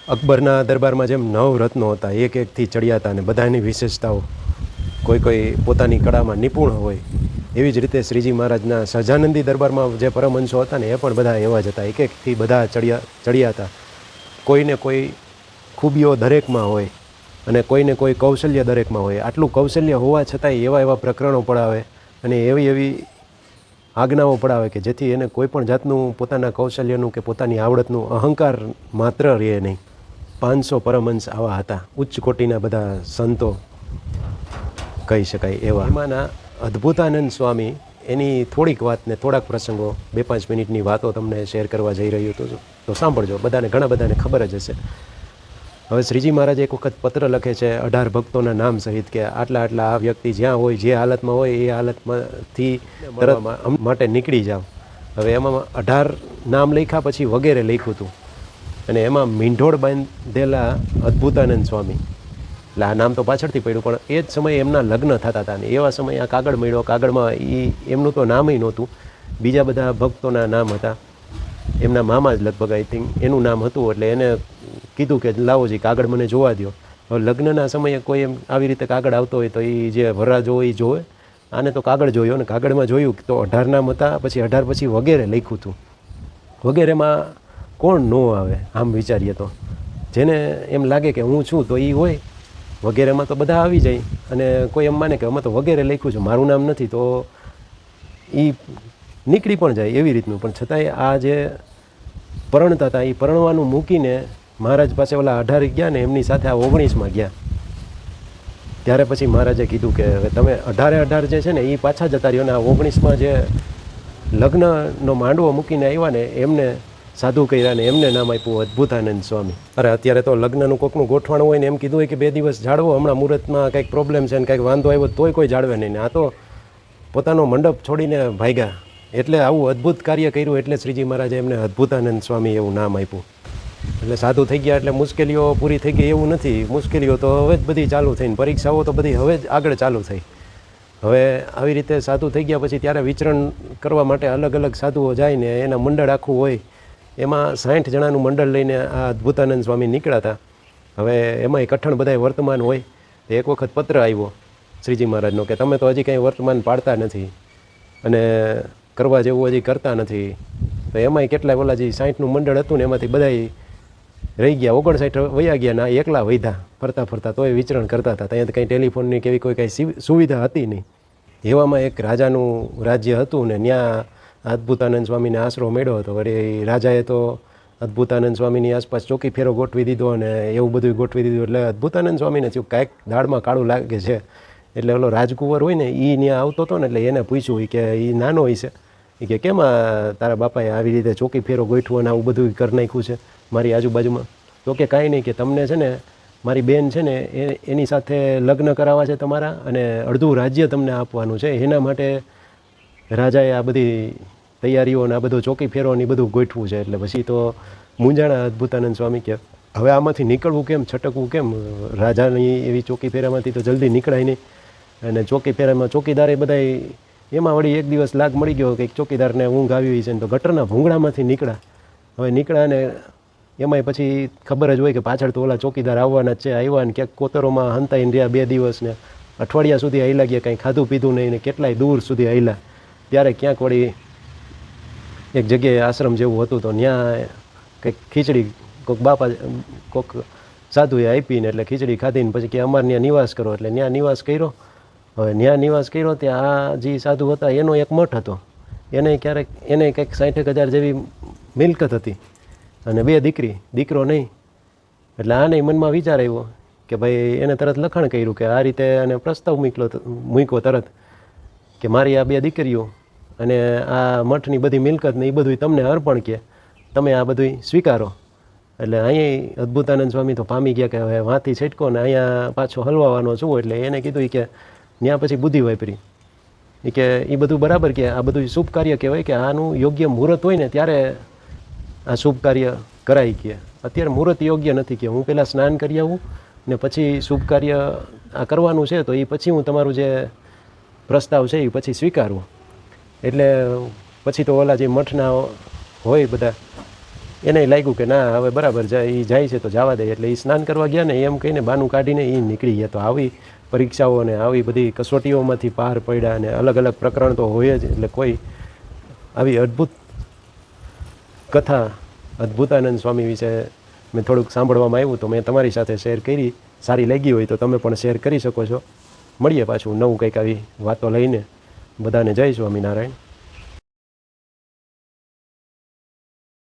અકબરના દરબારમાં જેમ 9 રત્નો હતા, એક એકથી ચડિયા હતા અને બધાની વિશેષતાઓ, કોઈ પોતાની કળામાં નિપુણ હોય, એવી જ રીતે શ્રીજી મહારાજના સહજાનંદી દરબારમાં જે પરમહંસો હતા ને એ પણ બધા એવા જ હતા, એક એકથી બધા ચડિયા હતા. કોઈને કોઈ ખૂબીઓ દરેકમાં હોય અને કોઈને કોઈ કૌશલ્ય દરેકમાં હોય. આટલું કૌશલ્ય હોવા છતાંય એવા પ્રકરણો પડાવે અને એવી આજ્ઞાઓ પડાવે કે જેથી એને કોઈ પણ જાતનું પોતાના કૌશલ્યનું કે પોતાની આવડતનું અહંકાર માત્ર રહે નહીં. 500 પરમહંસ આવા હતા, ઉચ્ચ કોટીના બધા સંતો કહી શકાય એવા. એમાંના અદ્ભુતાનંદ સ્વામી, એની થોડીક વાત ને થોડાક પ્રસંગો, 2-5 મિનિટની વાતો તમને શેર કરવા જઈ રહ્યો હતો, તો સાંભળજો. ઘણા બધાને ખબર જ હશે. હવે શ્રીજી મહારાજ એક વખત પત્ર લખે છે 18 ભક્તોના નામ સહિત કે આટલા આ વ્યક્તિ જ્યાં હોય, જે હાલતમાં હોય એ હાલતમાંથી તરત માટે નીકળી જાવ. હવે એમાં 18 નામ લખ્યા, પછી વગેરે લખ્યું હતું અને એમાં મીંઢોળ બાંધેલા અદ્ભુતાનંદ સ્વામી, એટલે આ નામ તો પાછળથી પડ્યું, પણ એ જ સમયે એમના લગ્ન થતા હતા. અને એવા સમયે આ કાગળ મળ્યો. કાગળમાં એમનું તો નામય નહોતું, બીજા બધા ભક્તોના નામ હતા. એમના મામા જ લગભગ આઈ થિંક એનું નામ હતું. એટલે એને કીધું કે લાવોજી કાગળ મને જોવા દો. હવે લગ્નના સમયે કોઈ એમ આવી રીતે કાગળ આવતો હોય તો એ જે વરરાજો હોય એ જોવે. આને તો કાગળ જોયો ને કાગળમાં જોયું તો 18 નામ હતા. પછી 18 પછી વગેરે લખ્યું હતું. વગેરેમાં કોણ ન આવે આમ વિચારીએ તો? જેને એમ લાગે કે હું છું તો એ હોય. વગેરેમાં તો બધા આવી જાય અને કોઈ એમ માને કે અમે તો વગેરે લખ્યું છે, મારું નામ નથી, તો એ નીકળી પણ જાય એવી રીતનું. પણ છતાંય આ જે પરણતા હતા એ પરણવાનું મૂકીને મહારાજ પાસે ઓલા 18 ગયા ને એમની સાથે આ 19માં ગયા. ત્યારે પછી મહારાજે કીધું કે હવે તમે 18 જે છે ને એ પાછા જતા રહ્યો ને આ 19માં જે લગ્નનો માંડવો મૂકીને આવ્યા ને એમને સાધુ કર્યા ને એમને નામ આપ્યું અદ્ભુતાનંદ સ્વામી. અરે અત્યારે તો લગ્નનું કોકનું ગોઠવાણ હોય ને એમ કીધું હોય કે 2 દિવસ જાળવો, હમણાં મુહૂર્તમાં કંઈક પ્રોબ્લેમ છે ને કંઈક વાંધો આવ્યો તોય કોઈ જાળવે નહીં. ને આ તો પોતાનો મંડપ છોડીને ભાગ્યા. એટલે આવું અદ્ભુત કાર્ય કર્યું એટલે શ્રીજી મહારાજે એમને અદ્ભુતાનંદ સ્વામી એવું નામ આપ્યું. એટલે સાધુ થઈ ગયા એટલે મુશ્કેલીઓ પૂરી થઈ ગઈ એવું નથી. મુશ્કેલીઓ તો હવે જ બધી ચાલુ થઈને, પરીક્ષાઓ તો બધી હવે જ આગળ ચાલુ થઈ. હવે આવી રીતે સાધુ થઈ ગયા પછી ત્યારે વિચરણ કરવા માટે અલગ સાધુઓ જાય ને એના મંડળ આખું હોય. એમાં 60 જણાનું મંડળ લઈને આ અદ્ભુતાનંદ સ્વામી નીકળ્યા હતા. હવે એમાંય કઠણ બધાય વર્તમાન હોય. એક વખત પત્ર આવ્યો શ્રીજી મહારાજનો કે તમે તો હજી કંઈ વર્તમાન પાડતા નથી અને કરવા જેવું હજી કરતા નથી. તો એમાંય કેટલાય ઓલા જે 60નું મંડળ હતું ને એમાંથી બધાય રહી ગયા. 59 વયા ગયા ના એકલા વૈધા ફરતા તોય વિચરણ કરતા હતા. ત્યાં કંઈ ટેલિફોનની કે એવી કોઈ કાંઈ સુવિધા હતી નહીં. એવામાં એક રાજાનું રાજ્ય હતું ને ત્યાં અદ્ભુતાનંદ સ્વામીને આશરો મળ્યો હતો. વળી રાજાએ તો અદ્ભુતાનંદ સ્વામીની આસપાસ ચોકી ફેરો ગોઠવી દીધો અને એવું બધું ગોઠવી દીધું. એટલે અદ્ભુતાનંદ સ્વામીને થયું કાંઈક દાળમાં કાળું લાગે છે. એટલે ઓલો રાજકુંવર હોય ને એ ત્યાં આવતો હતો ને એટલે એને પૂછ્યું કે એ નાનો હોય છે, એ કે કેમ તારા બાપાએ આવી રીતે ચોકી ફેરો ગોઠવું અને આવું બધું કરી નાખ્યું છે મારી આજુબાજુમાં? તો કે કાંઈ નહીં, કે તમને છે ને મારી બેન છે ને એની સાથે લગ્ન કરાવવા છે તમારા અને અડધું રાજ્ય તમને આપવાનું છે. એના માટે રાજાએ આ બધી તૈયારીઓ અને આ બધું ચોકી ફેરો ને એ બધું ગોઠવું છે. એટલે પછી તો મૂંઝાણા અદ્ભુતાનંદ સ્વામી કે હવે આમાંથી નીકળવું કેમ, છટકવું કેમ? રાજાની એવી ચોકી ફેરામાંથી તો જલ્દી નીકળાય નહીં. અને ચોકી ફેરામાં ચોકીદારે બધાય એમાં વળી એક દિવસ લાગ મળી ગયો કે ચોકીદારને ઊંઘ આવી હોય છે ને તો ગટરના ભૂંગળામાંથી નીકળ્યા. હવે નીકળ્યા ને એમાંય પછી ખબર જ હોય કે પાછળ તો ઓલા ચોકીદાર આવવાના જ છે. આવ્યા ને ક્યાંક કોતરોમાં હંતાઈને રહ્યા 2 દિવસ ને અઠવાડિયા સુધી હાલ્યા ગયા, કંઈ ખાધું પીધું નહીં ને કેટલાય દૂર સુધી હાલ્યા. ત્યારે ક્યાંક વળી એક જગ્યાએ આશ્રમ જેવું હતું તો ત્યાં કંઈક ખીચડી કોક સાધુએ આપીને એટલે ખીચડી ખાધીને પછી કે અમારે ત્યાં નિવાસ કરો. એટલે ત્યાં નિવાસ કર્યો. હવે ત્યાં નિવાસ કર્યો ત્યાં આ જે સાધુ હતા એનો એક મઠ હતો. એને કંઈક 60,000 જેવી મિલકત હતી અને 2 દીકરો નહીં. એટલે આને મનમાં વિચાર આવ્યો કે ભાઈ એને તરત લખાણ કર્યું કે આ રીતે અને પ્રસ્તાવ મૂક્યો તરત કે મારી આ 2 દીકરીઓ અને આ મઠની બધી મિલકત ને એ બધું તમને અર્પણ, કે તમે આ બધું સ્વીકારો. એટલે અહીંયા અદ્ભુતાનંદ સ્વામી તો પામી ગયા કે હવે વાંથી છટકો ને અહીંયા પાછો હલવાવાનો છું. એટલે એને કીધું કે ત્યાં પછી બુદ્ધિ વાપરી કે એ બધું બરાબર, કે આ બધું શુભ કાર્ય કહેવાય, કે આનું યોગ્ય મુહૂર્ત હોય ને ત્યારે આ શુભ કાર્ય કરાય. કે અત્યારે મુહૂર્ત યોગ્ય નથી, કે હું પહેલાં સ્નાન કરી આવું ને પછી શુભ કાર્ય આ કરવાનું છે તો એ પછી હું તમારું જે પ્રસ્તાવ છે એ પછી સ્વીકારવું. એટલે પછી તો ઓલા જે મઠના હોય બધા એને લાગ્યું કે ના હવે બરાબર જાય એ જાય છે તો જવા દે, એટલે એ સ્નાન કરવા ગયા ને એમ કહીને બાનું કાઢીને એ નીકળી ગયા. તો આવી પરીક્ષાઓ અને આવી બધી કસોટીઓમાંથી પાર પડ્યા, અને અલગ અલગ પ્રકરણ તો હોય જ. એટલે કોઈ આવી અદ્ભુત કથા અદ્ભુતાનંદ સ્વામી વિશે મેં થોડુંક સાંભળવામાં આવ્યું, તો મેં તમારી સાથે શેર કરી. સારી લાગી હોય તો તમે પણ શેર કરી શકો છો. મળીએ પાછું નવું કંઈક આવી વાતો લઈને. બધાને જય સ્વામિનારાયણ.